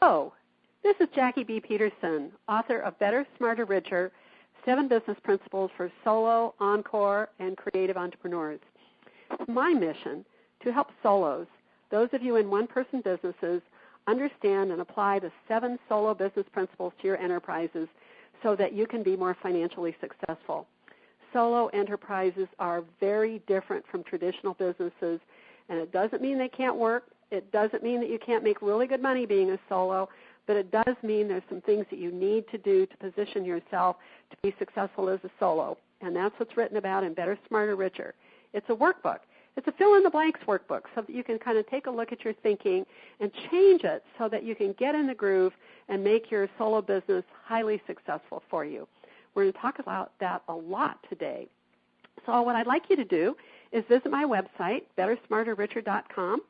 Hello, this is Jackie B. Peterson, author of Better, Smarter, Richer, 7 Business Principles for Solo, Encore, and Creative Entrepreneurs. It's my mission to help solos, those of you in one-person businesses, understand and apply the 7 solo business principles to your enterprises so that you can be more financially successful. Solo enterprises are very different from traditional businesses, and it doesn't mean they can't work. It doesn't mean that you can't make really good money being a solo, but it does mean there's some things that you need to do to position yourself to be successful as a solo, and that's what's written about in Better, Smarter, Richer. It's a workbook. It's a fill-in-the-blanks workbook so that you can kind of take a look at your thinking and change it so that you can get in the groove and make your solo business highly successful for you. We're going to talk about that a lot today. So what I'd like you to do is visit my website, bettersmarterricher.com.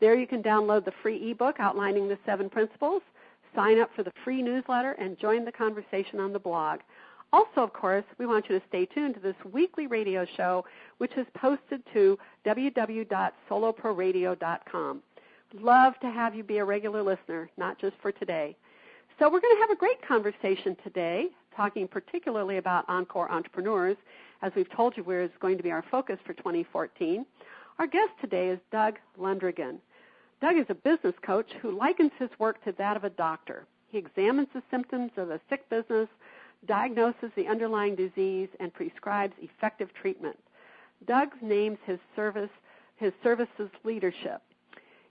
There you can download the free ebook outlining the 7 principles, sign up for the free newsletter, and join the conversation on the blog. Also, of course, we want you to stay tuned to this weekly radio show, which is posted to www.soloproradio.com. Love to have you be a regular listener, not just for today. So we're going to have a great conversation today, talking particularly about Encore entrepreneurs, as we've told you where is going to be our focus for 2014. Our guest today is Doug Lundrigan. Doug is a business coach who likens his work to that of a doctor. He examines the symptoms of a sick business, diagnoses the underlying disease, and prescribes effective treatment. Doug names his services leadership.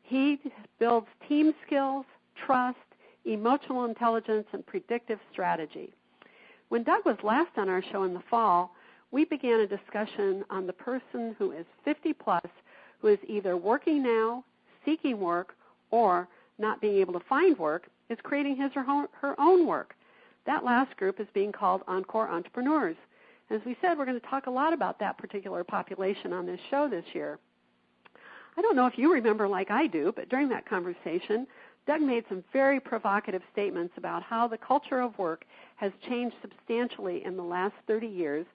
He builds team skills, trust, emotional intelligence, and predictive strategy. When Doug was last on our show in the fall, we began a discussion on the person who is 50 plus, who is either working now, seeking work, or not being able to find work, is creating his or her own work. That last group is being called Encore entrepreneurs. As we said, we're going to talk a lot about that particular population on this show this year. I don't know if you remember like I do, but during that conversation, Doug made some very provocative statements about how the culture of work has changed substantially in the last 30 years,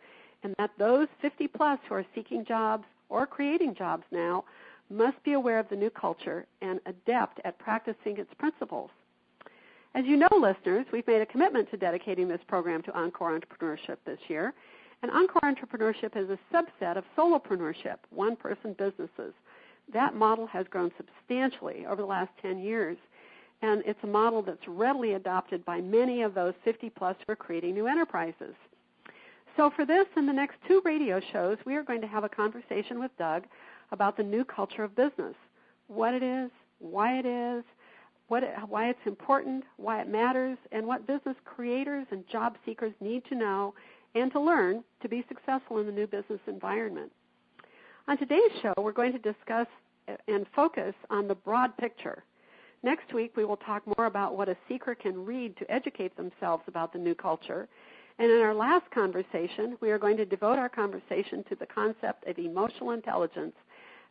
and that those 50 plus who are seeking jobs or creating jobs now must be aware of the new culture and adept at practicing its principles. As you know, listeners, we've made a commitment to dedicating this program to Encore entrepreneurship this year, and Encore entrepreneurship is a subset of solopreneurship, one-person businesses. That model has grown substantially over the last 10 years, and it's a model that's readily adopted by many of those 50 plus who are creating new enterprises. So for this and the next 2 radio shows, we are going to have a conversation with Doug about the new culture of business, what it is, why it's important, why it matters, and what business creators and job seekers need to know and to learn to be successful in the new business environment. On today's show, we're going to discuss and focus on the broad picture. Next week, we will talk more about what a seeker can read to educate themselves about the new culture. And in our last conversation, we are going to devote our conversation to the concept of emotional intelligence,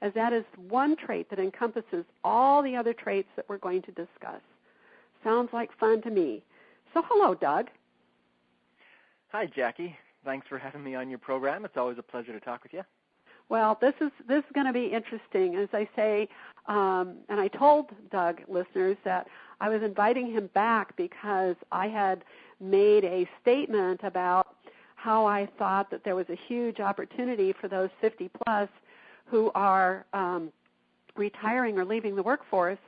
as that is one trait that encompasses all the other traits that we're going to discuss. Sounds like fun to me. So hello, Doug. Hi, Jackie. Thanks for having me on your program. It's always a pleasure to talk with you. Well, this is going to be interesting. As I say, and I told Doug listeners that I was inviting him back because I had made a statement about how I thought that there was a huge opportunity for those 50 plus who are retiring or leaving the workforce,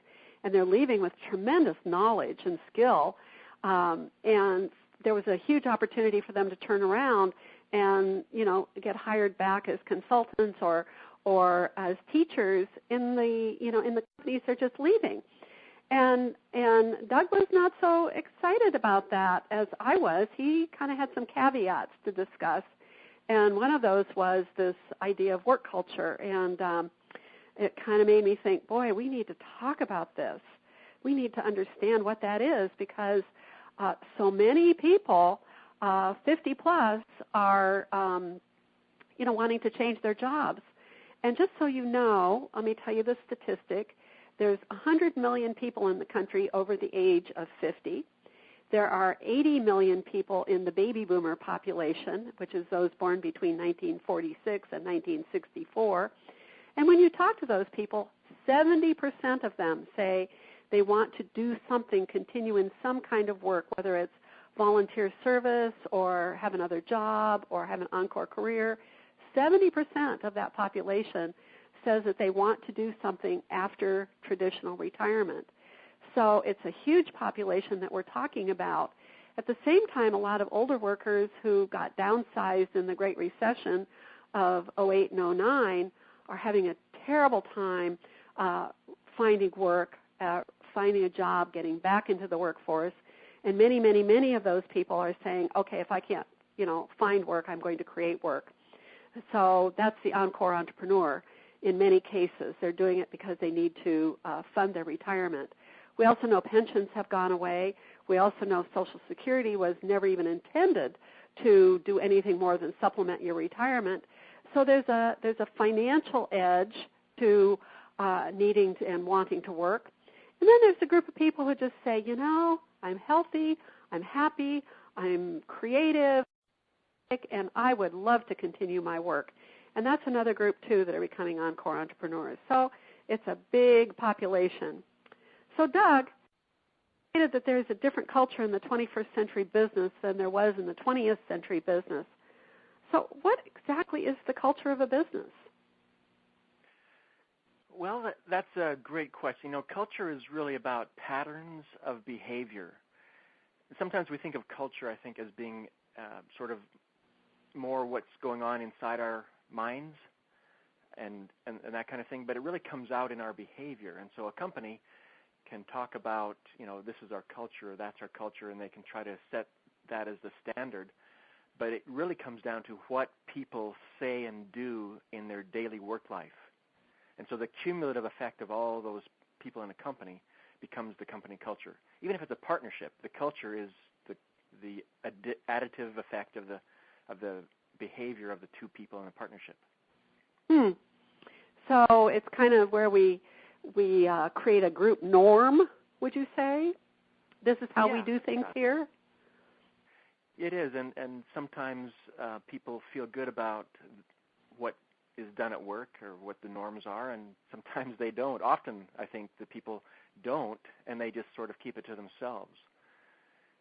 and they're leaving with tremendous knowledge and skill, and there was a huge opportunity for them to turn around and, get hired back as consultants or as teachers in the companies they're just leaving. And Doug was not so excited about that as I was. He kind of had some caveats to discuss, and one of those was this idea of work culture, and it kind of made me think, boy, we need to talk about this. We need to understand what that is, because so many people, 50 plus, are wanting to change their jobs. And just so you know, let me tell you the statistic. There's 100 million people in the country over the age of 50. There are 80 million people in the baby boomer population, which is those born between 1946 and 1964. And when you talk to those people, 70% of them say They want to do something, continue in some kind of work, whether it's volunteer service or have another job or have an Encore career. 70% of that population says that they want to do something after traditional retirement. So it's a huge population that we're talking about. At the same time, a lot of older workers who got downsized in the Great Recession of 08 and 09 are having a terrible time finding work, finding a job, getting back into the workforce. And many, many, many of those people are saying, okay, if I can't, find work, I'm going to create work. So that's the Encore entrepreneur. In many cases, they're doing it because they need to fund their retirement. We also know pensions have gone away. We also know Social Security was never even intended to do anything more than supplement your retirement. So there's a financial edge to needing to, and wanting to work. And then there's a group of people who just say, I'm healthy, I'm happy, I'm creative, and I would love to continue my work. And that's another group, too, that are becoming Encore entrepreneurs. So it's a big population. So, Doug, you stated that there's a different culture in the 21st century business than there was in the 20th century business. So what exactly is the culture of a business? Well, that's a great question. Culture is really about patterns of behavior. Sometimes we think of culture, I think, as being sort of more what's going on inside our minds and that kind of thing, but it really comes out in our behavior. And so a company can talk about, this is our culture, that's our culture, and they can try to set that as the standard. But it really comes down to what people say and do in their daily work life. And so the cumulative effect of all those people in a company becomes the company culture. Even if it's a partnership, the culture is the additive effect of the behavior of the two people in the partnership. So it's kind of where we create a group norm, would you say? This is how we do things here? It is, and sometimes people feel good about what is done at work or what the norms are, and sometimes they don't. Often, I think, the people don't, and they just sort of keep it to themselves.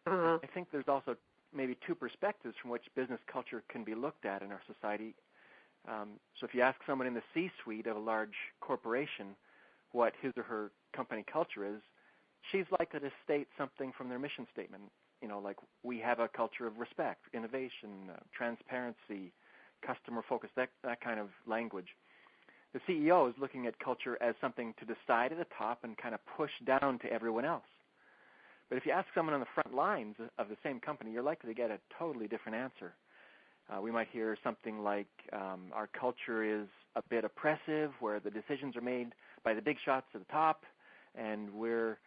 I think there's also maybe two perspectives from which business culture can be looked at in our society. So if you ask someone in the C-suite of a large corporation what his or her company culture is, she's likely to state something from their mission statement. Like we have a culture of respect, innovation, transparency, customer focus, that kind of language. The CEO is looking at culture as something to decide at the top and kind of push down to everyone else. But if you ask someone on the front lines of the same company, you're likely to get a totally different answer. We might hear something like, our culture is a bit oppressive, where the decisions are made by the big shots at the top, and we're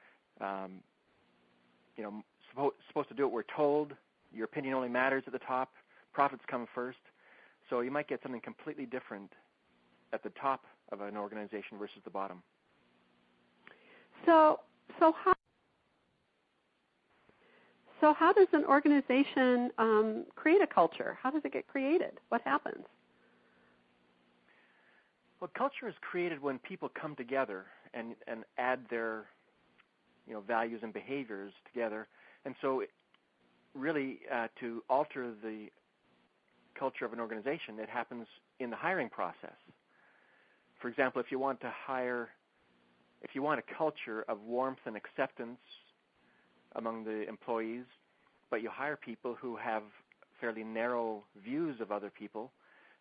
supposed to do what we're told. Your opinion only matters at the top. Profits come first. So you might get something completely different at the top of an organization versus the bottom. So how does an organization create a culture? How does it get created? What happens? Well, culture is created when people come together and add their values and behaviors together. And so really to alter the culture of an organization, it happens in the hiring process. For example, if you want a culture of warmth and acceptance among the employees, but you hire people who have fairly narrow views of other people,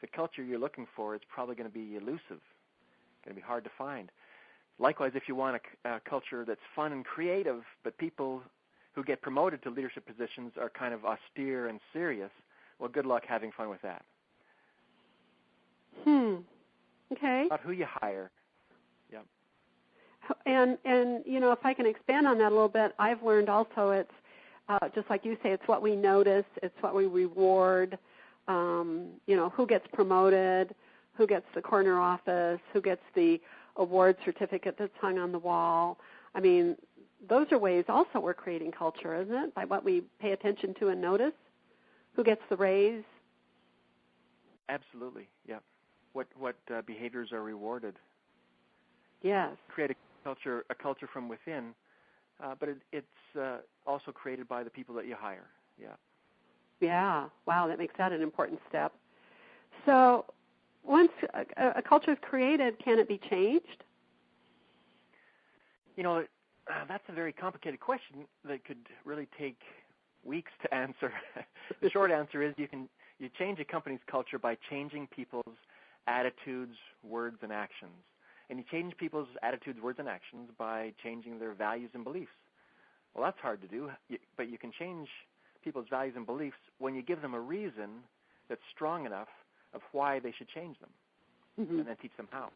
the culture you're looking for is probably going to be elusive, going to be hard to find. Likewise, if you want a culture that's fun and creative, but people who get promoted to leadership positions are kind of austere and serious, well, good luck having fun with that. Okay. About who you hire. Yeah. And if I can expand on that a little bit, I've learned also it's just like you say, it's what we notice, it's what we reward. Who gets promoted, who gets the corner office, who gets the award certificate that's hung on the wall. I mean, those are ways also we're creating culture, isn't it? By what we pay attention to and notice. Who gets the raise? Absolutely, yeah. What behaviors are rewarded? Yes. Create a culture from within but it's also created by the people that you hire. Yeah. Yeah. Wow, that makes that an important step. So once a culture is created, can it be changed? That's a very complicated question that could really take weeks to answer. The short answer is you change a company's culture by changing people's attitudes, words, and actions. And you change people's attitudes, words, and actions by changing their values and beliefs. Well, that's hard to do, but you can change people's values and beliefs when you give them a reason that's strong enough of why they should change them, and then teach them how.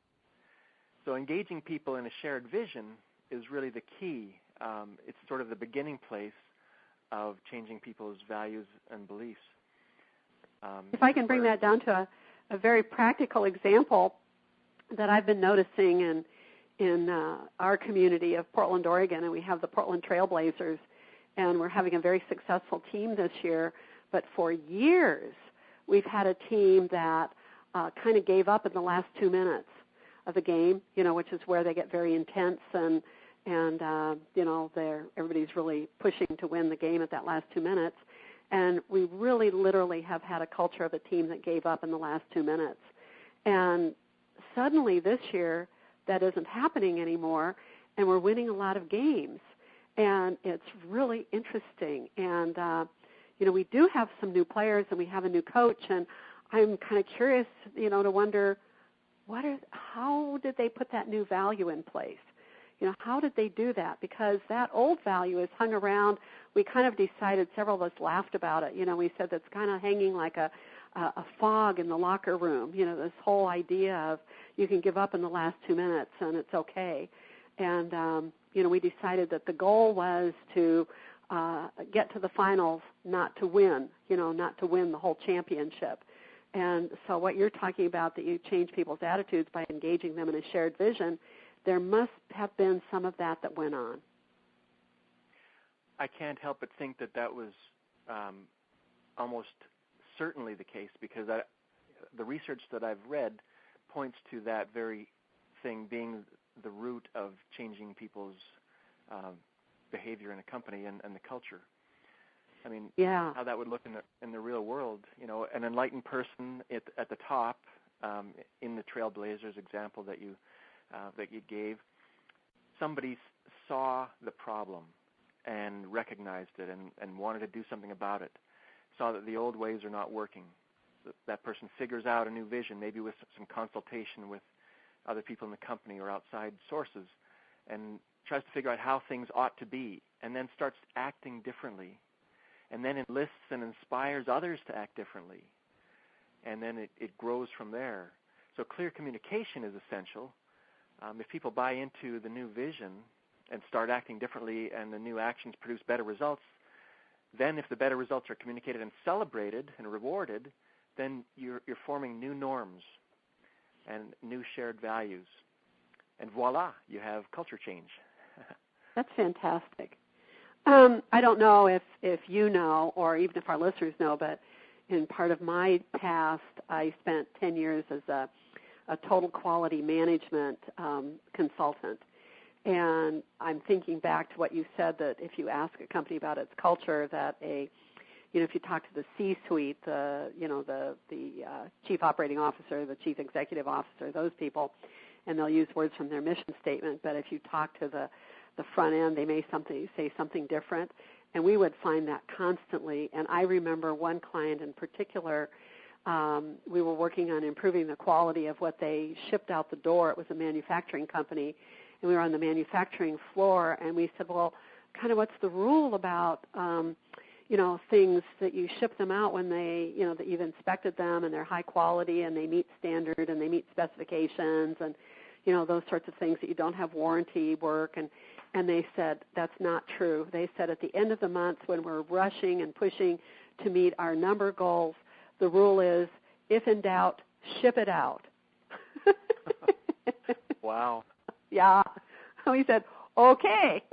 So engaging people in a shared vision is really the key. It's sort of the beginning place of changing people's values and beliefs. If I can bring that down to a very practical example that I've been noticing in our community of Portland, Oregon, and we have the Portland Trailblazers, and we're having a very successful team this year, but for years we've had a team that kind of gave up in the last 2 minutes of the game, which is where they get very intense and everybody's really pushing to win the game at that last 2 minutes. And we really literally have had a culture of a team that gave up in the last 2 minutes. And suddenly this year that isn't happening anymore, and we're winning a lot of games. And it's really interesting. And, we do have some new players and we have a new coach, and I'm kind of curious, to wonder how did they put that new value in place? How did they do that? Because that old value is hung around. We kind of decided, several of us laughed about it. We said that's kind of hanging like a fog in the locker room. This whole idea of you can give up in the last 2 minutes and it's okay. And, we decided that the goal was to get to the finals, not to win, not to win the whole championship. And so what you're talking about, that you change people's attitudes by engaging them in a shared vision, there must have been some of that went on. I can't help but think that was almost certainly the case, because the research that I've read points to that very thing being the root of changing people's behavior in a company and the culture. I mean, how that would look in the real world. An enlightened person at the top, in the Trailblazers example that you gave, somebody saw the problem and recognized it and wanted to do something about it, saw that the old ways are not working. That person figures out a new vision, maybe with some consultation with other people in the company or outside sources, and tries to figure out how things ought to be, and then starts acting differently, and then enlists and inspires others to act differently, and then it grows from there. So clear communication is essential. If people buy into the new vision and start acting differently and the new actions produce better results, then if the better results are communicated and celebrated and rewarded, then you're forming new norms and new shared values. And voila, you have culture change. That's fantastic. I don't know if you know, or even if our listeners know, but in part of my past, I spent 10 years as a total quality management consultant. And I'm thinking back to what you said, that if you ask a company about its culture, that if you talk to the C-suite, the chief operating officer, the chief executive officer, those people, and they'll use words from their mission statement. But if you talk to the front end, they may say something different. And we would find that constantly. And I remember one client in particular, we were working on improving the quality of what they shipped out the door. It was a manufacturing company, and we were on the manufacturing floor, and we said, well, kind of what's the rule about, things that you ship them out when they, that you've inspected them and they're high quality and they meet standard and they meet specifications and, those sorts of things, that you don't have warranty work. And they said, that's not true. They said at the end of the month, when we're rushing and pushing to meet our number goals, the rule is, if in doubt, ship it out. Wow. Yeah. We said, okay.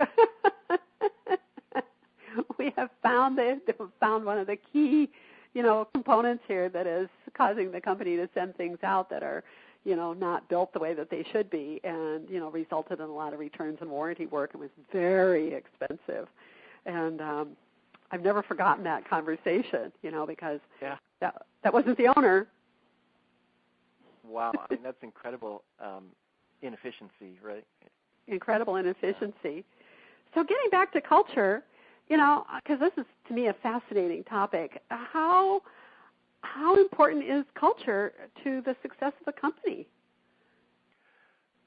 We have found one of the key, components here that is causing the company to send things out that are, not built the way that they should be, and resulted in a lot of returns and warranty work, and was very expensive. And I've never forgotten that conversation, because that wasn't the owner. Wow, that's incredible inefficiency, right? Incredible inefficiency. So getting back to culture, because this is, to me, a fascinating topic, how important is culture to the success of a company?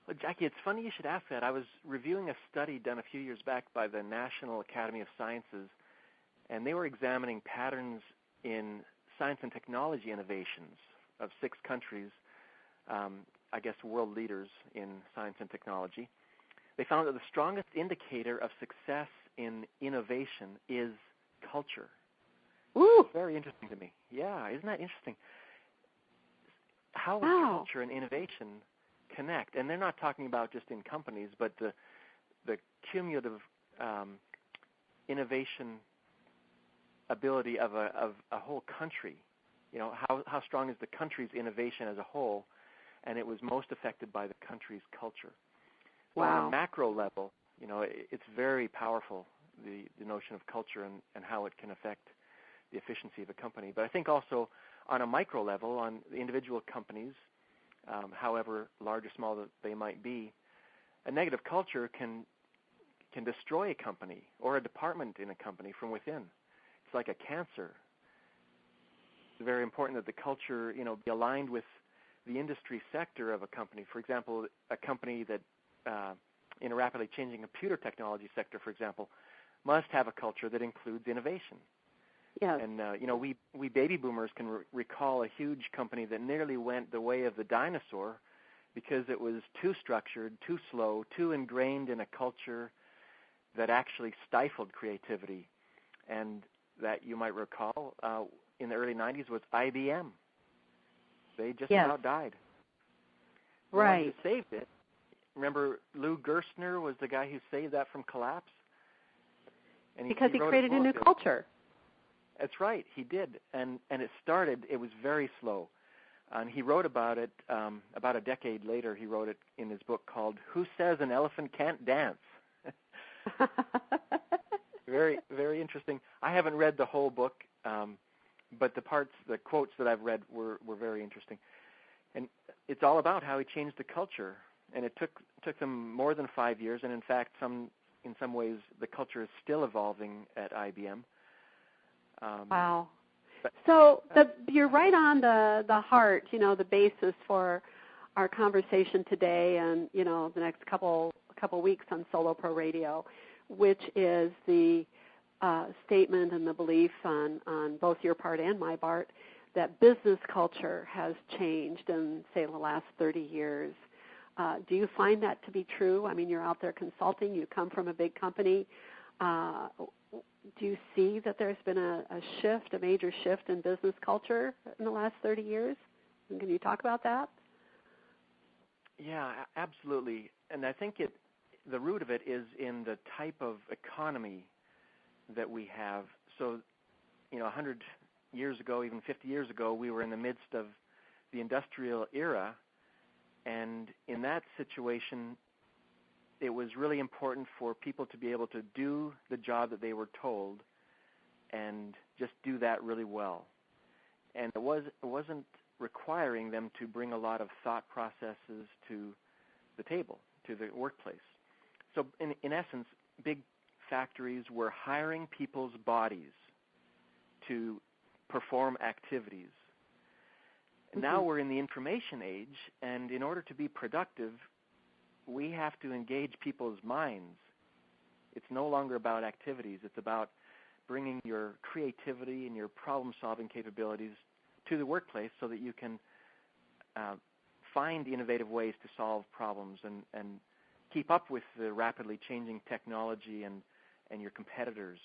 Well, Jackie, it's funny you should ask that. I was reviewing a study done a few years back by the National Academy of Sciences, and they were examining patterns in science and technology innovations of 6 countries, I guess world leaders in science and technology. They found that the strongest indicator of success in innovation is culture. Ooh. Very interesting to me. Yeah, isn't that interesting? How does culture and innovation connect? And they're not talking about just in companies, but the cumulative innovation ability of a whole country. How strong is the country's innovation as a whole? And it was most affected by the country's culture. So on a macro level, it's very powerful, the notion of culture and how it can affect the efficiency of a company. But I think also on a micro level, on the individual companies, however large or small that they might be, a negative culture can destroy a company or a department in a company from within. It's like a cancer. It's very important that the culture, be aligned with the industry sector of a company. For example, a company that in a rapidly changing computer technology sector, for example, must have a culture that includes innovation. Yes. And, we baby boomers can recall a huge company that nearly went the way of the dinosaur because it was too structured, too slow, too ingrained in a culture that actually stifled creativity. And that, you might recall, in the early 90s was IBM. They just about died. Right. The one who saved it. Remember, Lou Gerstner was the guy who saved that from collapse? And because he created a new culture. That's right, he did. And it was very slow. And he wrote about it about a decade later. He wrote it in his book called Who Says an Elephant Can't Dance? Very, very interesting. I haven't read the whole book, but the quotes that I've read were very interesting. And it's all about how he changed the culture. And it took them more than 5 years, and in fact, in some ways, the culture is still evolving at IBM. Wow. So you're right on the heart, the basis for our conversation today and, the next couple weeks on Solo Pro Radio, which is the statement and the belief on both your part and my part that business culture has changed in, say, the last 30 years. Do you find that to be true? I mean, you're out there consulting. You come from a big company. Do you see that there's been a major shift in business culture in the last 30 years? And can you talk about that? Yeah, absolutely. And I think the root of it is in the type of economy that we have. So, 100 years ago, even 50 years ago, we were in the midst of the industrial era. And in that situation, it was really important for people to be able to do the job that they were told and just do that really well. And it wasn't requiring them to bring a lot of thought processes to the table, to the workplace. So in essence, big factories were hiring people's bodies to perform activities. Mm-hmm. Now we're in the information age, and in order to be productive, we have to engage people's minds. It's no longer about activities. It's about bringing your creativity and your problem-solving capabilities to the workplace so that you can find innovative ways to solve problems and keep up with the rapidly changing technology and your competitors.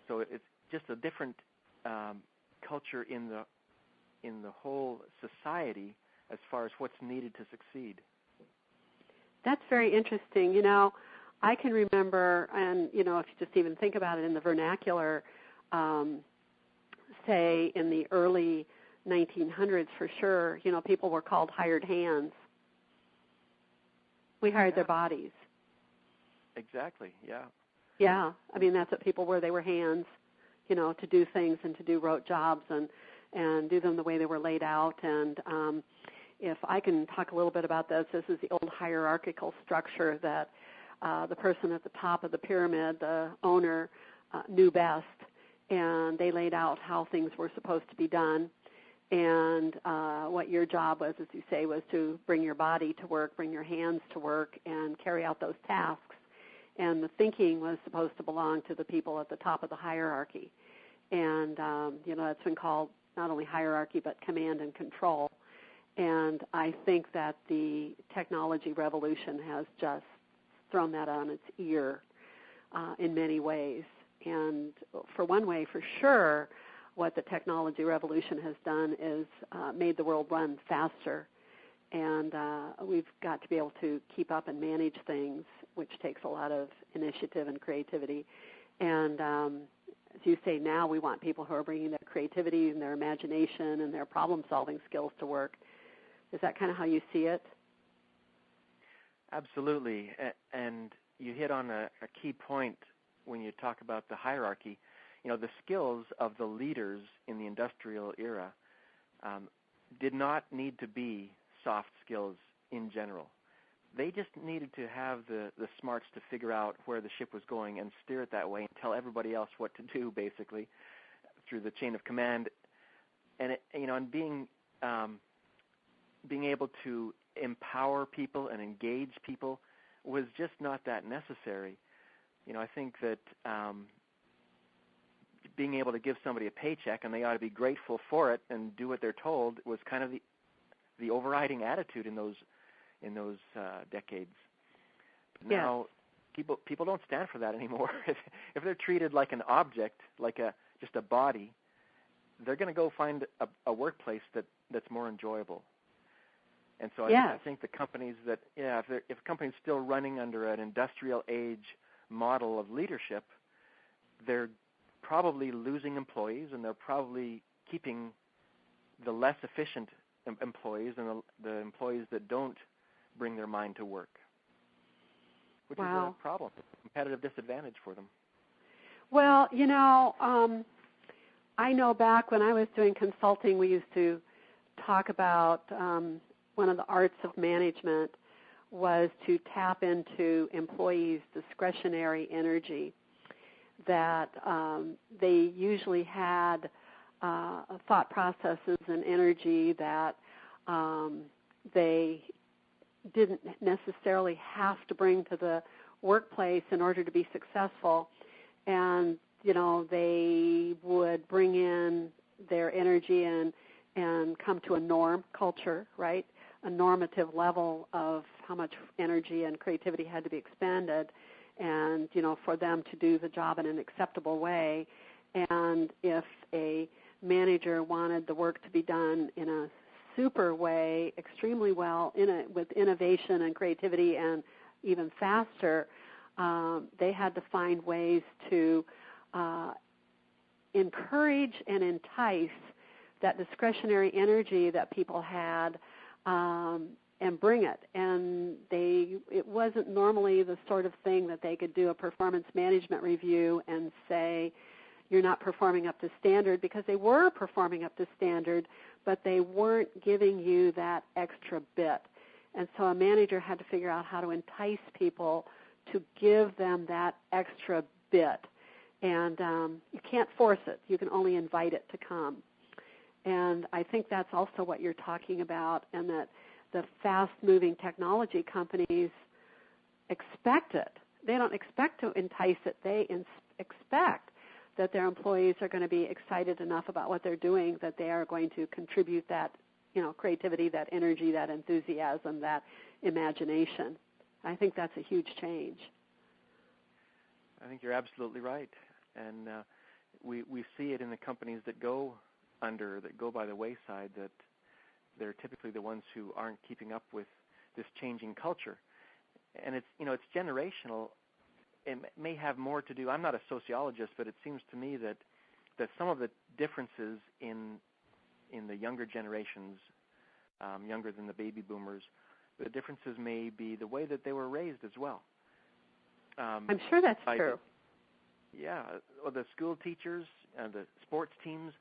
So it's just a different culture in the whole society as far as what's needed to succeed. That's very interesting. I can remember, and, if you just even think about it in the vernacular, say in the early 1900s for sure, people were called hired hands. We hired their bodies. Exactly, yeah. Yeah, I mean, that's what people were. They were hands, to do things and to do rote jobs and do them the way they were laid out. And if I can talk a little bit about this is the old hierarchical structure that the person at the top of the pyramid, the owner, knew best, and they laid out how things were supposed to be done. And what your job was, as you say, was to bring your body to work, bring your hands to work, and carry out those tasks. And the thinking was supposed to belong to the people at the top of the hierarchy. And, that's been called not only hierarchy but command and control. And I think that the technology revolution has just thrown that on its ear in many ways. And for one way, for sure, what the technology revolution has done is made the world run faster. And we've got to be able to keep up and manage things, which takes a lot of initiative and creativity. And as you say, now we want people who are bringing their creativity and their imagination and their problem-solving skills to work. Is that kind of how you see it? Absolutely. And you hit on a key point when you talk about the hierarchy. The skills of the leaders in the industrial era did not need to be soft skills in general. They just needed to have the smarts to figure out where the ship was going and steer it that way and tell everybody else what to do, basically, through the chain of command. And and being able to empower people and engage people was just not that necessary. I think that being able to give somebody a paycheck and they ought to be grateful for it and do what they're told was kind of the overriding attitude in those decades. But now people don't stand for that anymore. If they're treated like an object, like just a body, they're going to go find a workplace that's more enjoyable. And so I think the companies that if a company's still running under an industrial age model of leadership, they're probably losing employees, and they're probably keeping the less efficient employees and the employees that don't bring their mind to work, which is a problem, a competitive disadvantage for them. Well, I know back when I was doing consulting, we used to talk about one of the arts of management was to tap into employees' discretionary energy, that they usually had thought processes and energy that they didn't necessarily have to bring to the workplace in order to be successful. And, they would bring in their energy and come to a norm culture, right? A normative level of how much energy and creativity had to be expended, and, for them to do the job in an acceptable way. And if a manager wanted the work to be done in a super way, extremely well, with innovation and creativity and even faster, they had to find ways to encourage and entice that discretionary energy that people had and bring it. And it wasn't normally the sort of thing that they could do a performance management review and say, you're not performing up to standard, because they were performing up to standard, but they weren't giving you that extra bit. And so a manager had to figure out how to entice people to give them that extra bit. And you can't force it. You can only invite it to come. And I think that's also what you're talking about, and that the fast-moving technology companies expect it. They don't expect to entice it. They expect that their employees are going to be excited enough about what they're doing that they are going to contribute that, creativity, that energy, that enthusiasm, that imagination. I think that's a huge change. I think you're absolutely right. And we see it in the companies that go by the wayside, that they're typically the ones who aren't keeping up with this changing culture. And it's generational. It may have more to do. I'm not a sociologist, but it seems to me that some of the differences in in the younger generations, younger than the baby boomers, the differences may be the way that they were raised as well. I'm sure that's true. Yeah, or the school teachers, the sports teams.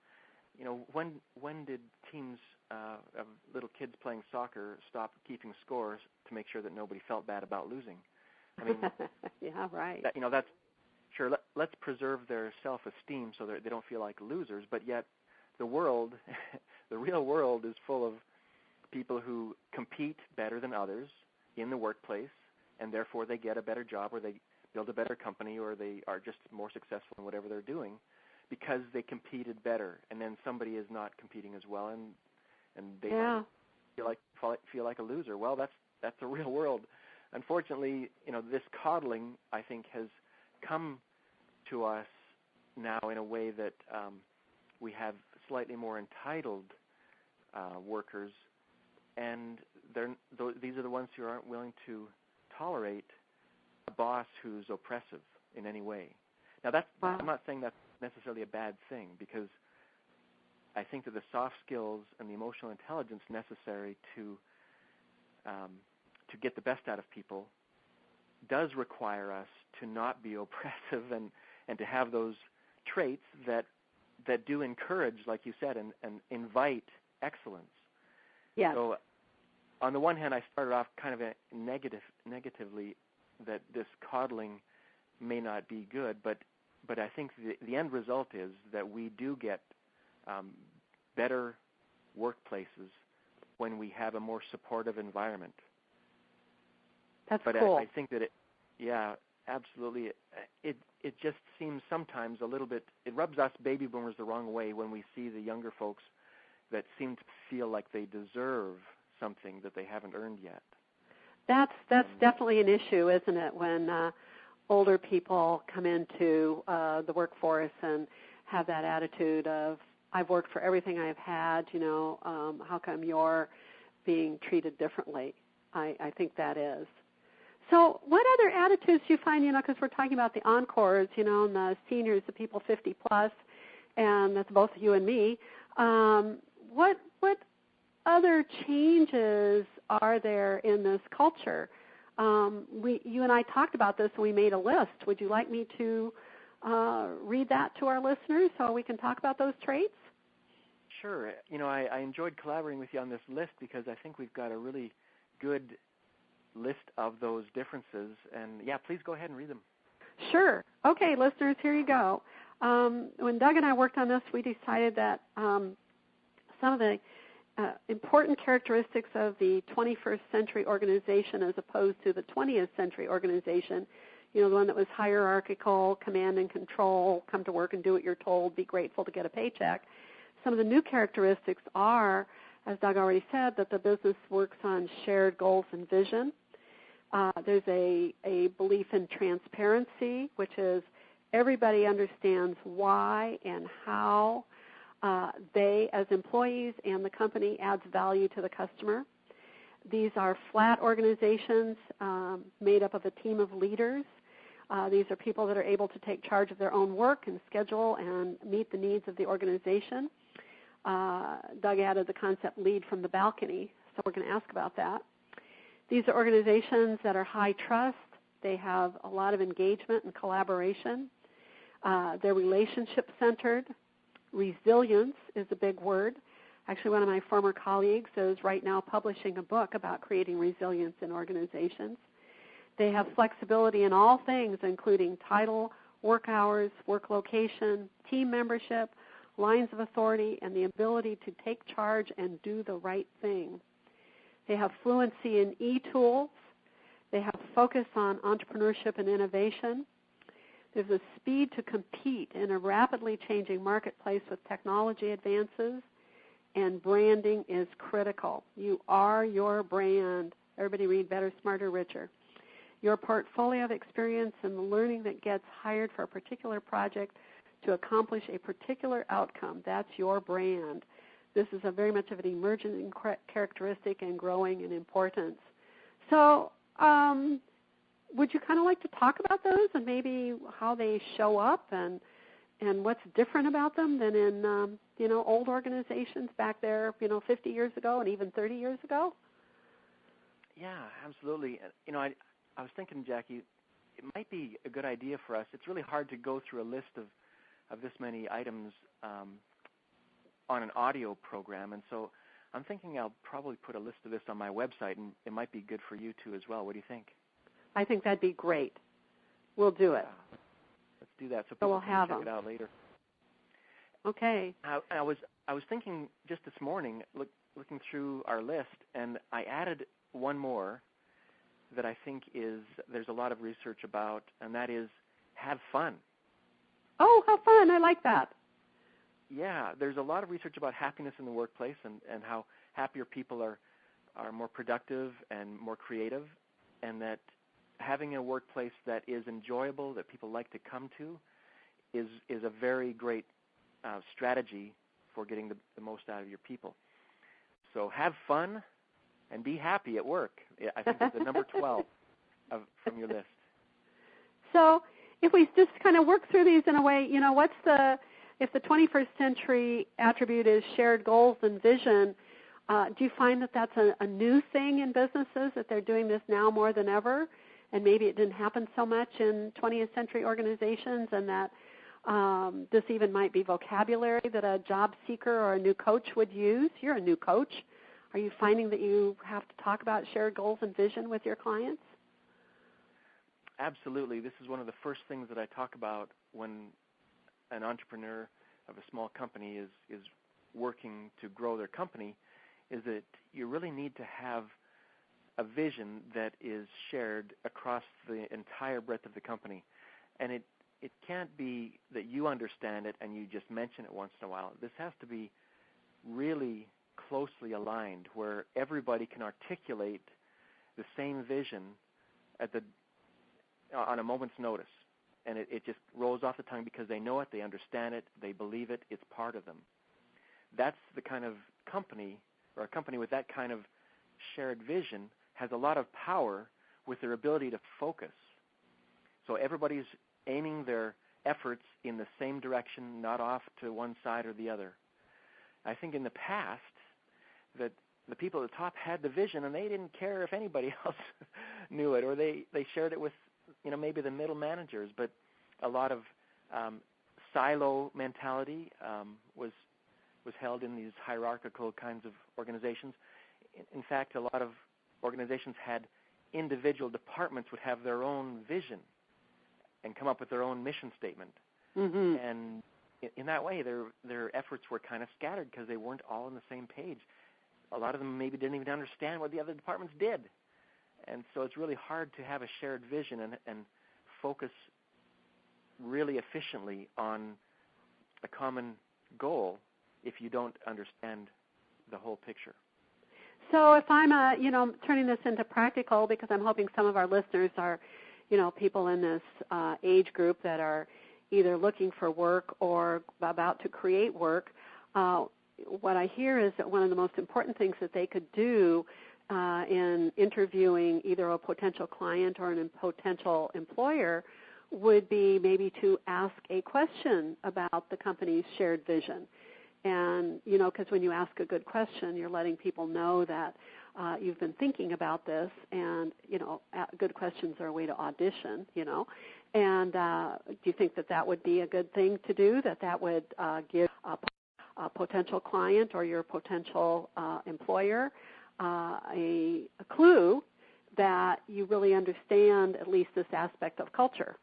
You know, when did teams of little kids playing soccer stop keeping scores to make sure that nobody felt bad about losing? I mean, yeah, right. That's sure. Let's preserve their self-esteem so that they don't feel like losers. But yet, the world, the real world, is full of people who compete better than others in the workplace, and therefore they get a better job, or they build a better company, or they are just more successful in whatever they're doing because they competed better. And then somebody is not competing as well, and they feel like a loser. Well, that's the real world. Unfortunately, you know, this coddling, I think, has come to us now in a way that we have slightly more entitled workers, and these are the ones who aren't willing to tolerate a boss who's oppressive in any way. Now, I'm not saying that's necessarily a bad thing, because I think that the soft skills and the emotional intelligence necessary to get the best out of people does require us to not be oppressive and to have those traits that do encourage, like you said, and invite excellence. Yeah. So on the one hand, I started off kind of negatively, that this coddling may not be good, but I think the end result is that we do get better workplaces when we have a more supportive environment. That's cool. I think that absolutely. It just seems sometimes a little bit, it rubs us baby boomers the wrong way when we see the younger folks that seem to feel like they deserve something that they haven't earned yet. That's definitely an issue, isn't it, when older people come into the workforce and have that attitude of, I've worked for everything I've had, you know, how come you're being treated differently? I think that is. So what other attitudes do you find, you know, because we're talking about the Encores, you know, and the seniors, the people 50 plus, and that's both you and me. What other changes are there in this culture? You and I talked about this, and we made a list. Would you like me to read that to our listeners so we can talk about those traits? Sure. You know, I enjoyed collaborating with you on this list because I think we've got a really good list of those differences. And, yeah, please go ahead and read them. Sure. Okay, listeners, here you go. When Doug and I worked on this, we decided that some of the important characteristics of the 21st century organization as opposed to the 20th century organization, you know, the one that was hierarchical, command and control, come to work and do what you're told, be grateful to get a paycheck. Some of the new characteristics are, as Doug already said, that the business works on shared goals and vision. There's a belief in transparency, which is everybody understands why and how they, as employees and the company, adds value to the customer. These are flat organizations made up of a team of leaders. These are people that are able to take charge of their own work and schedule and meet the needs of the organization. Doug added the concept lead from the balcony, so we're going to ask about that. These are organizations that are high trust. They have a lot of engagement and collaboration. They're relationship-centered. Resilience is a big word. Actually, one of my former colleagues is right now publishing a book about creating resilience in organizations. They have flexibility in all things, including title, work hours, work location, team membership, lines of authority, and the ability to take charge and do the right thing. They have fluency in e-tools. They have focus on entrepreneurship and innovation. There's a speed to compete in a rapidly changing marketplace with technology advances, and branding is critical. You are your brand. Everybody read Better, Smarter, Richer. Your portfolio of experience and the learning that gets hired for a particular project to accomplish a particular outcome, that's your brand. This is a very much of an emerging characteristic and growing in importance. So would you kind of like to talk about those and maybe how they show up and and what's different about them than in, old organizations back there, 50 years ago and even 30 years ago? Yeah, absolutely. I was thinking, Jackie, it might be a good idea for us. It's really hard to go through a list of this many items on an audio program, and so I'm thinking I'll probably put a list of this on my website, and it might be good for you too as well. What do you think? I think that'd be great. We'll do it. Let's do that so people we'll can check it out later. Okay. I was thinking just this morning, looking through our list, and I added one more that I think there's a lot of research about, and that is have fun. Oh, how fun. I like that. Yeah, there's a lot of research about happiness in the workplace and how happier people are more productive and more creative, and that having a workplace that is enjoyable, that people like to come to, is a very great strategy for getting the most out of your people. So have fun and be happy at work. I think it's the number 12 from your list. So if we just kind of work through these in a way, if the 21st century attribute is shared goals and vision, do you find that that's a new thing in businesses, that they're doing this now more than ever, and maybe it didn't happen so much in 20th century organizations, and that this even might be vocabulary that a job seeker or a new coach would use? You're a new coach. Are you finding that you have to talk about shared goals and vision with your clients? Absolutely. This is one of the first things that I talk about when an entrepreneur of a small company is working to grow their company, is that you really need to have a vision that is shared across the entire breadth of the company. And it can't be that you understand it and you just mention it once in a while. This has to be really closely aligned, where everybody can articulate the same vision on a moment's notice. And it just rolls off the tongue because they know it, they understand it, they believe it, it's part of them. That's the kind of company, or a company with that kind of shared vision has a lot of power with their ability to focus. So everybody's aiming their efforts in the same direction, not off to one side or the other. I think in the past that the people at the top had the vision and they didn't care if anybody else knew it, or they shared it with maybe the middle managers, but a lot of silo mentality was held in these hierarchical kinds of organizations. In fact, a lot of organizations had individual departments would have their own vision and come up with their own mission statement. Mm-hmm. And in that way, their efforts were kind of scattered because they weren't all on the same page. A lot of them maybe didn't even understand what the other departments did. And so it's really hard to have a shared vision and focus really efficiently on a common goal if you don't understand the whole picture. So if I'm turning this into practical, because I'm hoping some of our listeners are, people in this age group that are either looking for work or about to create work, what I hear is that one of the most important things that they could do in interviewing either a potential client or a potential employer would be maybe to ask a question about the company's shared vision. And, because when you ask a good question, you're letting people know that you've been thinking about this, and, good questions are a way to audition, And do you think that would be a good thing to do, that would give a potential client or your potential employer a clue that you really understand at least this aspect of culture?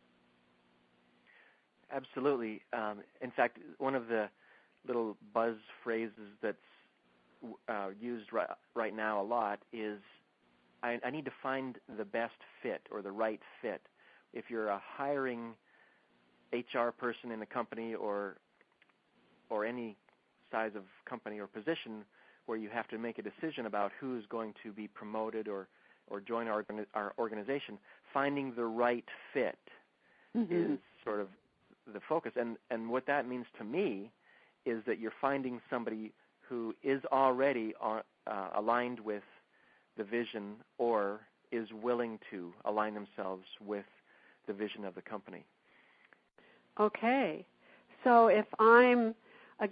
Absolutely. In fact, one of the little buzz phrases that's used right now a lot is, I need to find the best fit or the right fit. If you're a hiring HR person in a company or any size of company or position where you have to make a decision about who's going to be promoted or join our organization, finding the right fit mm-hmm. is sort of the focus. And what that means to me is that you're finding somebody who is already aligned with the vision or is willing to align themselves with the vision of the company. Okay. So if I'm a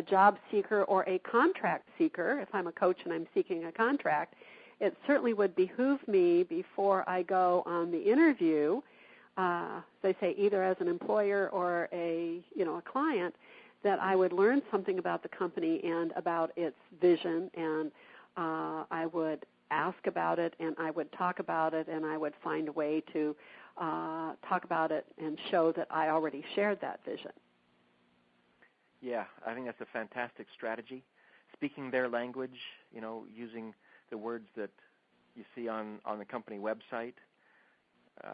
job seeker or a contract seeker, if I'm a coach and I'm seeking a contract, it certainly would behoove me before I go on the interview, they say either as an employer or a client, that I would learn something about the company and about its vision, and I would ask about it, and I would talk about it, and I would find a way to talk about it and show that I already shared that vision. Yeah, I think that's a fantastic strategy. Speaking their language, using the words that you see on the company website,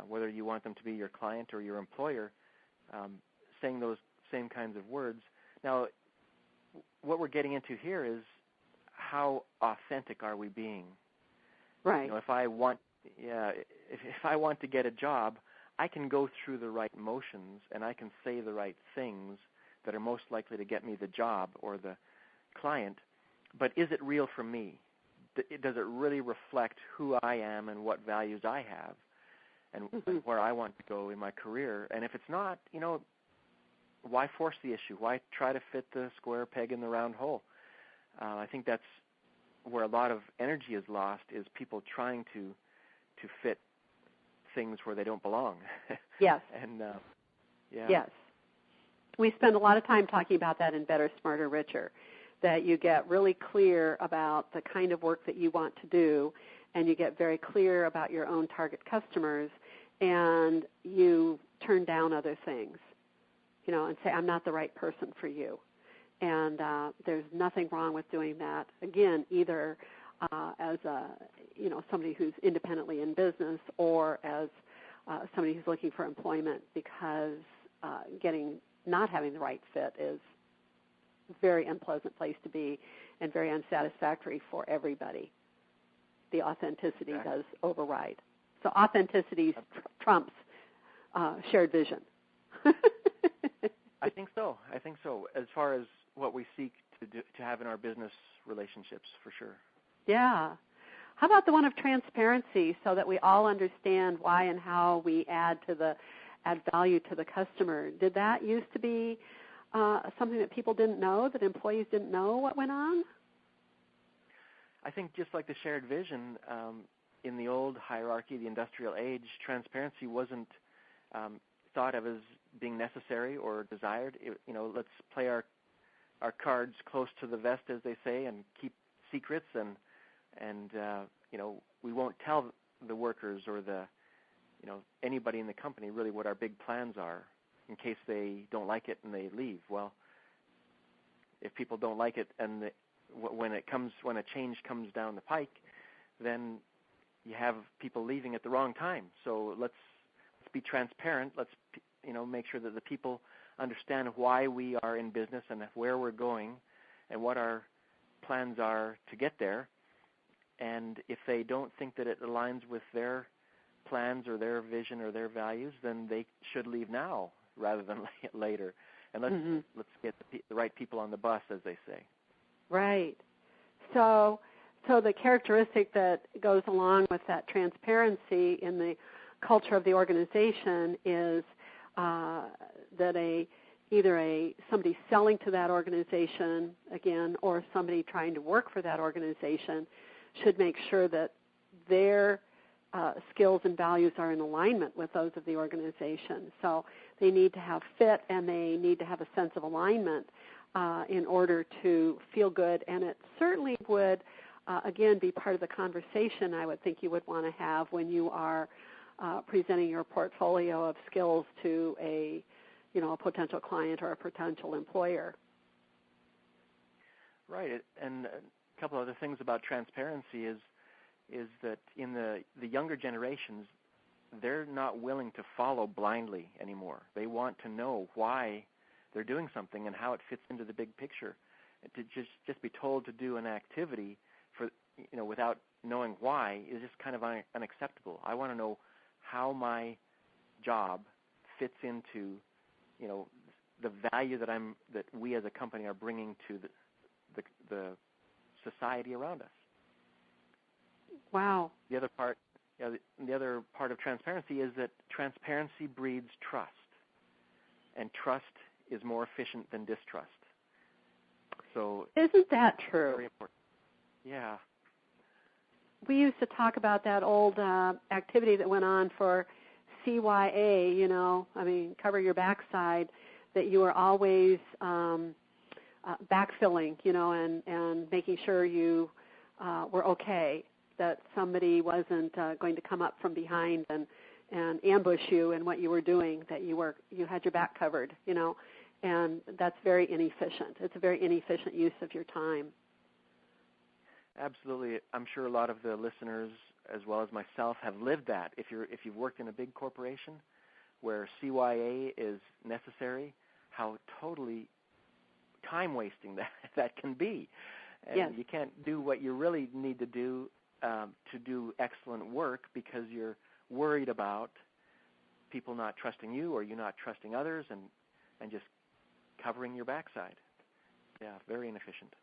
whether you want them to be your client or your employer, saying those same kinds of words. Now, what we're getting into here is how authentic are we being? Right. If I want to get a job, I can go through the right motions and I can say the right things that are most likely to get me the job or the client. But is it real for me? Does it really reflect who I am and what values I have and where I want to go in my career? And if it's not, why force the issue? Why try to fit the square peg in the round hole? I think that's where a lot of energy is lost, is people trying to fit things where they don't belong. Yes. And yeah. Yes. We spend a lot of time talking about that in Better, Smarter, Richer, that you get really clear about the kind of work that you want to do, and you get very clear about your own target customers, and you turn down other things, and say, I'm not the right person for you. And there's nothing wrong with doing that, again, either as somebody who's independently in business or as somebody who's looking for employment, because not having the right fit is a very unpleasant place to be and very unsatisfactory for everybody. The authenticity does override. So authenticity trumps shared vision. I think so. As far as what we seek to have in our business relationships, for sure. Yeah. How about the one of transparency, so that we all understand why and how we add value to the customer? Did that used to be something that people didn't know, that employees didn't know what went on? I think just like the shared vision, in the old hierarchy, the industrial age, transparency wasn't thought of as being necessary or desired. Let's play our cards close to the vest, as they say, and keep secrets, and we won't tell the workers or anybody in the company really what our big plans are, in case they don't like it and they leave. Well, if people don't like it and when a change comes down the pike, then you have people leaving at the wrong time. So let's be transparent. Let's make sure that the people understand why we are in business and where we're going and what our plans are to get there. And if they don't think that it aligns with their plans or their vision or their values, then they should leave now rather than later. And let's get the right people on the bus, as they say. Right. So the characteristic that goes along with that transparency in the culture of the organization is that either somebody selling to that organization, again, or somebody trying to work for that organization should make sure that their skills and values are in alignment with those of the organization. So they need to have fit, and they need to have a sense of alignment in order to feel good. And it certainly would, again, be part of the conversation I would think you would want to have when you are presenting your portfolio of skills to a potential client or a potential employer. Right. And a couple other things about transparency is that in the younger generations, they're not willing to follow blindly anymore. They want to know why they're doing something and how it fits into the big picture. To just be told to do an activity without knowing why is just kind of unacceptable. I want to know how my job fits into the value that we as a company are bringing to the society around us. Wow. The other part of transparency is that transparency breeds trust. and trust is more efficient than distrust. So isn't that true? Very important. Yeah. We used to talk about that old activity that went on for CYA, cover your backside, that you were always backfilling, and making sure you were okay, that somebody wasn't going to come up from behind and ambush you in what you were doing, that you had your back covered, and that's very inefficient. It's a very inefficient use of your time. Absolutely. I'm sure a lot of the listeners, as well as myself, have lived that. If you've worked in a big corporation where CYA is necessary, how totally time-wasting that can be. And yes. You can't do what you really need to do excellent work because you're worried about people not trusting you or you not trusting others and just covering your backside. Yeah, very inefficient.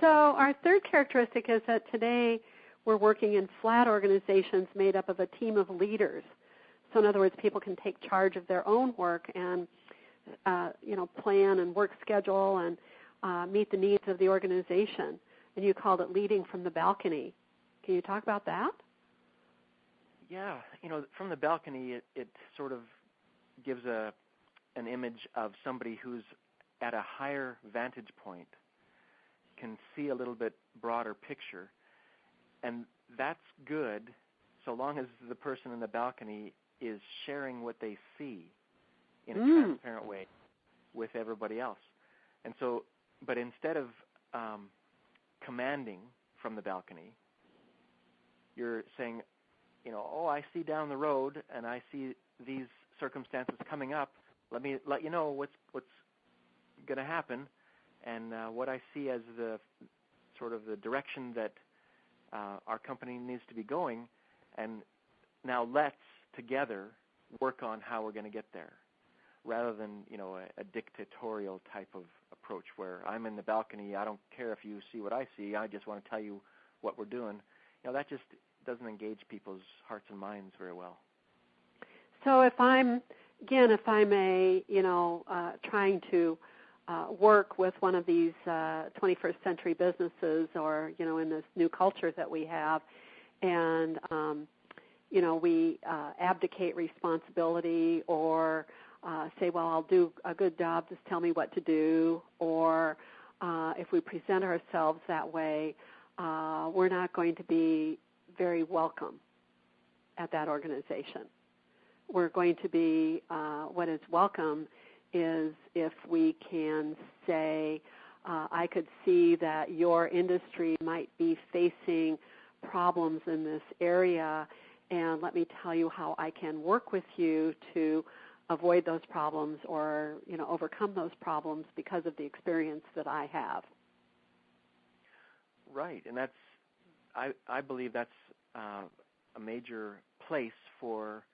So our third characteristic is that today we're working in flat organizations made up of a team of leaders. So in other words, people can take charge of their own work and plan and work schedule and meet the needs of the organization. And you called it leading from the balcony. Can you talk about that? Yeah, from the balcony, it sort of gives an image of somebody who's at a higher vantage point, can see a little bit broader picture, and that's good so long as the person in the balcony is sharing what they see in a transparent way with everybody else. And so, but instead of commanding from the balcony, you're saying, I see down the road and I see these circumstances coming up. Let me let you know what's going to happen, and what I see as the sort of the direction that our company needs to be going, and now let's together work on how we're going to get there, rather than a dictatorial type of approach where I'm in the balcony, I don't care if you see what I see, I just want to tell you what we're doing. That just doesn't engage people's hearts and minds very well. So if I'm trying to work with one of these 21st century businesses, or in this new culture that we have, and we abdicate responsibility, or say, well, I'll do a good job, just tell me what to do, or if we present ourselves that way, we're not going to be very welcome at that organization. We're going to be, what is welcome is if we can say, I could see that your industry might be facing problems in this area, and let me tell you how I can work with you to avoid those problems or overcome those problems because of the experience that I have. Right, and I believe that's a major place for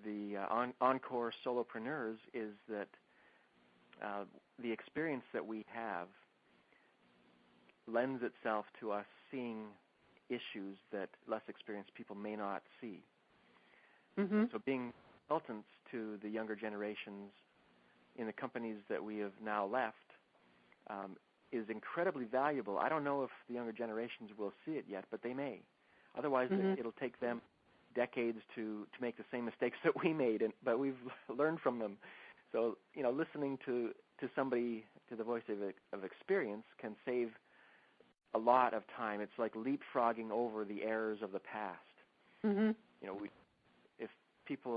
the Encore solopreneurs, is that the experience that we have lends itself to us seeing issues that less experienced people may not see. Mm-hmm. So being consultants to the younger generations in the companies that we have now left is incredibly valuable. I don't know if the younger generations will see it yet, but they may. Otherwise, it'll take them decades to make the same mistakes that we made, but we've learned from them. So, listening to somebody, to the voice of experience, can save a lot of time. It's like leapfrogging over the errors of the past. Mm-hmm.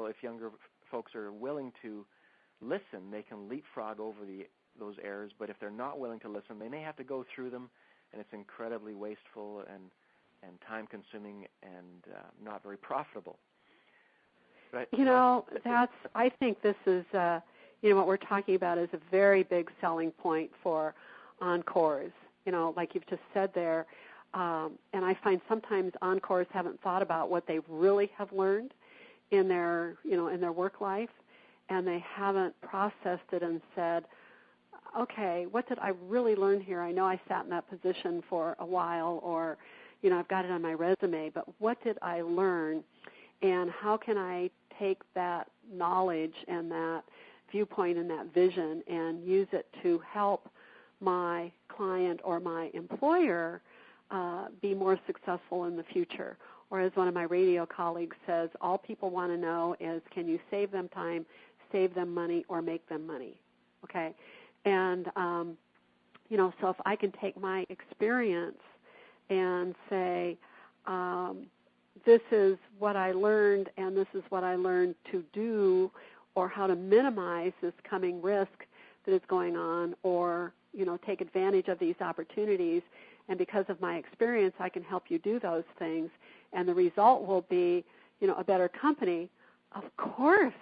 If younger folks are willing to listen, they can leapfrog over those errors. But if they're not willing to listen, they may have to go through them, and it's incredibly wasteful and time-consuming and not very profitable. But, I think this is, what we're talking about is a very big selling point for Encores. Like you've just said there, and I find sometimes Encores haven't thought about what they really have learned in their, in their work life, and they haven't processed it and said, okay, what did I really learn here? I know I sat in that position for a while, or I've got it on my resume, but what did I learn, and how can I take that knowledge and that viewpoint and that vision and use it to help my client or my employer be more successful in the future. Or as one of my radio colleagues says, all people want to know is, can you save them time, save them money, or make them money? Okay? And, so if I can take my experience and say, this is what I learned and this is what I learned to do, or how to minimize this coming risk that is going on, or, take advantage of these opportunities, and because of my experience, I can help you do those things, and the result will be, a better company. Of course,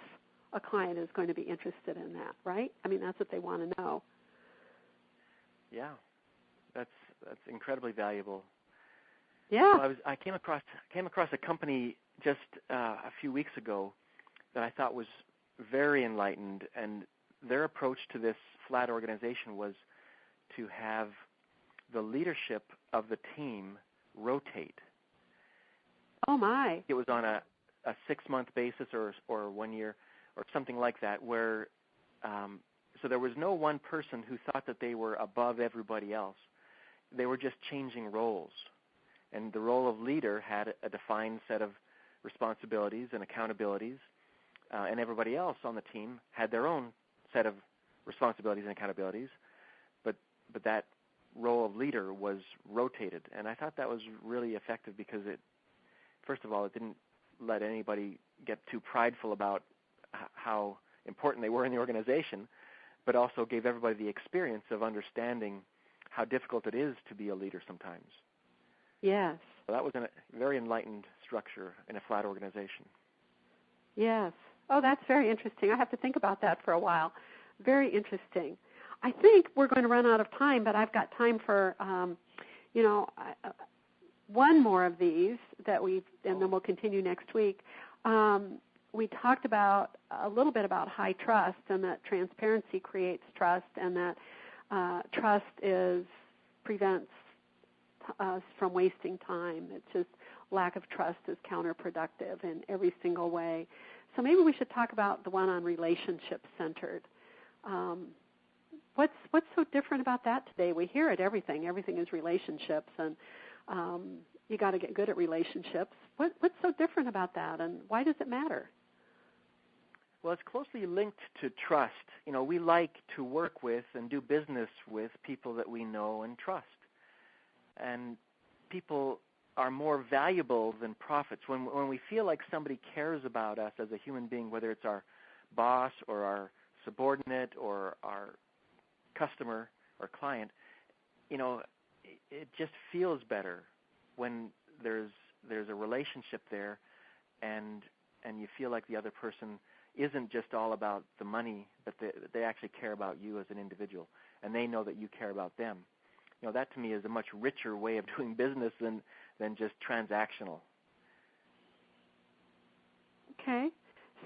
a client is going to be interested in that, right? I mean, that's what they want to know. Yeah, that's incredibly valuable. Yeah. Well, I came across a company just a few weeks ago that I thought was very enlightened, and their approach to this flat organization was to have the leadership of the team rotate. Oh my! It was on a 6-month basis or 1 year or something like that, where so there was no one person who thought that they were above everybody else. They were just changing roles, and the role of leader had a defined set of responsibilities and accountabilities, and everybody else on the team had their own set of responsibilities and accountabilities, but that role of leader was rotated, and I thought that was really effective because first of all, it didn't let anybody get too prideful about how important they were in the organization, but also gave everybody the experience of understanding how difficult it is to be a leader sometimes. Yes. So that was a very enlightened structure in a flat organization. Yes. Oh, that's very interesting. I have to think about that for a while. Very interesting. I think we're going to run out of time, but I've got time for, one more of these and then we'll continue next week. We talked about a little bit about high trust, and that transparency creates trust, and that trust prevents us from wasting time. It's just lack of trust is counterproductive in every single way. So maybe we should talk about the one on relationship-centered. What's so different about that today? We hear it everything. Everything is relationships, and you got to get good at relationships. What's so different about that, and why does it matter? Well, it's closely linked to trust. We like to work with and do business with people that we know and trust. And people are more valuable than profits. When we feel like somebody cares about us as a human being, whether it's our boss or our subordinate or our customer or client, it just feels better when there's a relationship there, and you feel like the other person isn't just all about the money, but they actually care about you as an individual, and they know that you care about them. That to me is a much richer way of doing business than just transactional. Okay.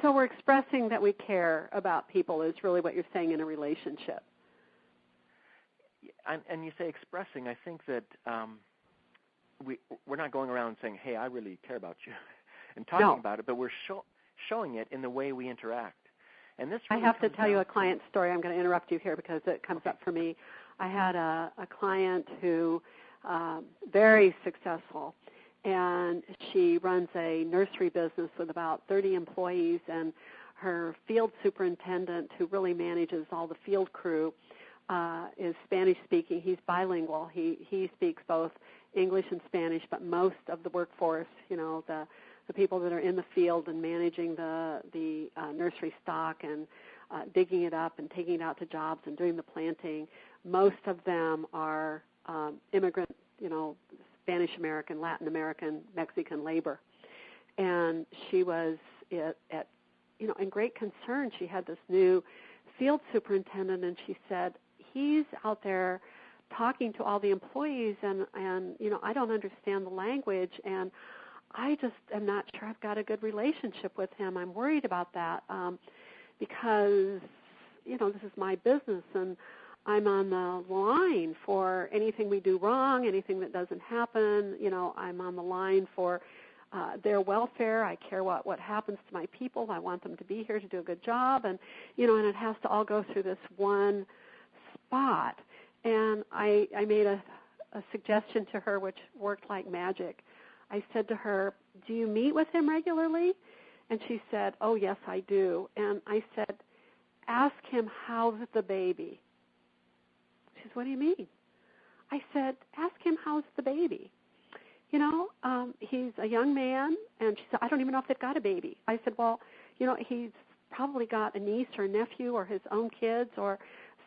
So we're expressing that we care about people is really what you're saying in a relationship. And you say expressing, I think that we're not going around saying, hey, I really care about you, and talking about it, but we're showing it in the way we interact. And this really I have to tell you a client story. I'm going to interrupt you here because it comes up for me. I had a client who very successful, and she runs a nursery business with about 30 employees, and her field superintendent, who really manages all the field crew, is Spanish-speaking. He's bilingual. He speaks both English and Spanish, but most of the workforce, the people that are in the field and managing the nursery stock and digging it up and taking it out to jobs and doing the planting, most of them are immigrant, Spanish American, Latin American, Mexican labor. And she was in great concern. She had this new field superintendent, and she said, he's out there talking to all the employees, and I don't understand the language, and I just am not sure I've got a good relationship with him. I'm worried about that because, this is my business, and I'm on the line for anything we do wrong, anything that doesn't happen. I'm on the line for their welfare. I care what happens to my people. I want them to be here to do a good job, and and it has to all go through this one spot. And I made a suggestion to her which worked like magic. I said to her, "Do you meet with him regularly?" And she said, "Oh, yes, I do." And I said, "Ask him, how's the baby?" She said, "What do you mean?" I said, "Ask him, how's the baby?" He's a young man, and she said, "I don't even know if they've got a baby." I said, "Well, he's probably got a niece or a nephew or his own kids or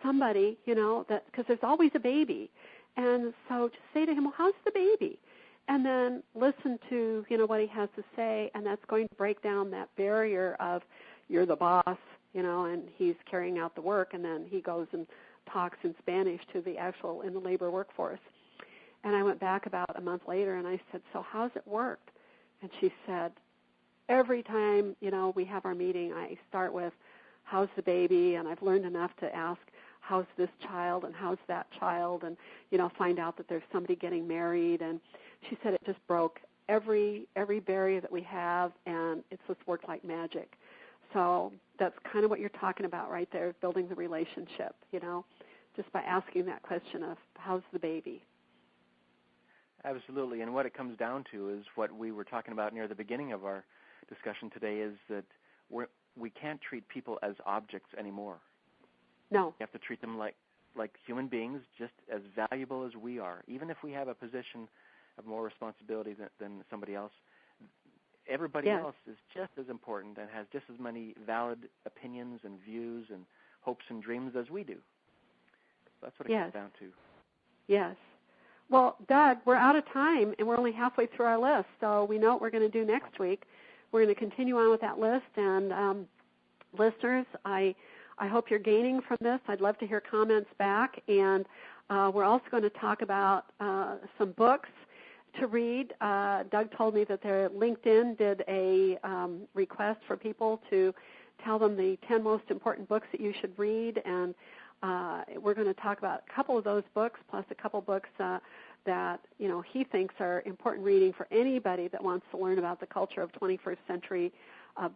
somebody, that because there's always a baby." And so just say to him, "Well, how's the baby?" And then listen to, what he has to say, and that's going to break down that barrier of you're the boss, and he's carrying out the work, and then he goes and talks in Spanish to the actual in the labor workforce. And I went back about a month later, and I said, "So how's it worked?" And she said, "Every time, we have our meeting, I start with, how's the baby? And I've learned enough to ask, how's this child and how's that child? And, find out that there's somebody getting married." And she said it just broke every barrier that we have, and it's just worked like magic. So that's kind of what you're talking about right there, building the relationship, just by asking that question of, how's the baby? Absolutely, and what it comes down to is what we were talking about near the beginning of our discussion today, is that we can't treat people as objects anymore. No. You have to treat them like human beings, just as valuable as we are. Even if we have a position of more responsibility than somebody else, everybody else is just as important and has just as many valid opinions and views and hopes and dreams as we do. That's what it comes down to. Yes. Well, Doug, we're out of time, and we're only halfway through our list, so we know what we're going to do next week. We're going to continue on with that list, and listeners, I hope you're gaining from this. I'd love to hear comments back, and we're also going to talk about some books to read. Doug told me that their LinkedIn did a request for people to tell them the 10 most important books that you should read, and we're going to talk about a couple of those books, plus a couple books that he thinks are important reading for anybody that wants to learn about the culture of 21st century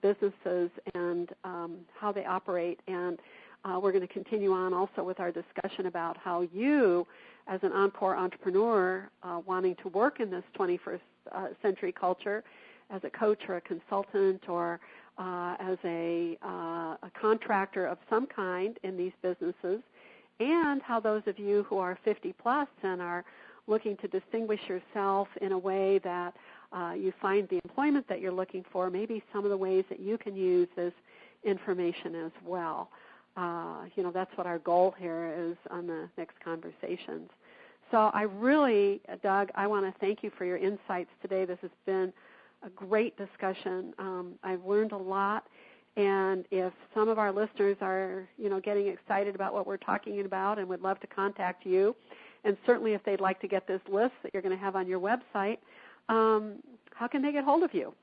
businesses and how they operate. And we're going to continue on also with our discussion about how you, as an Encore entrepreneur wanting to work in this 21st century culture, as a coach or a consultant or as a contractor of some kind in these businesses, and how those of you who are 50 plus and are looking to distinguish yourself in a way that you find the employment that you're looking for, maybe some of the ways that you can use this information as well. That's what our goal here is on the next conversations. So I really, Doug, I want to thank you for your insights today. This has been a great discussion. I've learned a lot, and if some of our listeners are, getting excited about what we're talking about and would love to contact you, and certainly if they'd like to get this list that you're going to have on your website, how can they get hold of you?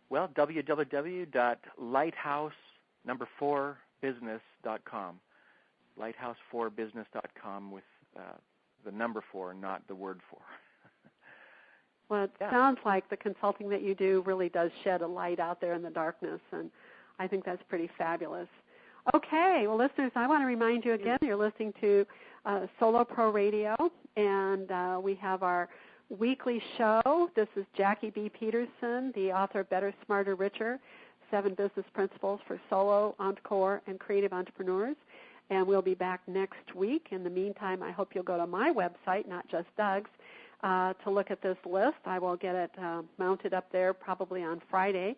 Well, www.lighthouse4business.com. Lighthouse4business.com with the number 4, not the word 4. Well, it sounds like the consulting that you do really does shed a light out there in the darkness, and I think that's pretty fabulous. Okay, well, listeners, I want to remind you again, you're listening to Solo Pro Radio, and we have our weekly show. This is Jackie B. Peterson, the author of Better, Smarter, Richer, 7 Business Principles for Solo, Encore, and Creative Entrepreneurs. And we'll be back next week. In the meantime, I hope you'll go to my website, not just Doug's, to look at this list. I will get it mounted up there probably on Friday.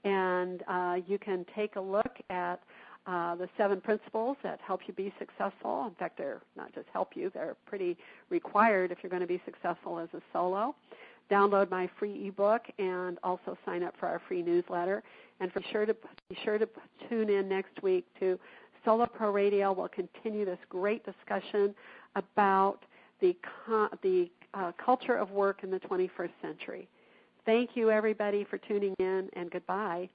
And you can take a look at the 7 principles that help you be successful. In fact, they're not just help you, they're pretty required if you're going to be successful as a solo. Download my free ebook and also sign up for our free newsletter. And be sure to tune in next week to Solo Pro Radio. We'll continue this great discussion about the culture of work in the 21st century. Thank you, everybody, for tuning in, and goodbye.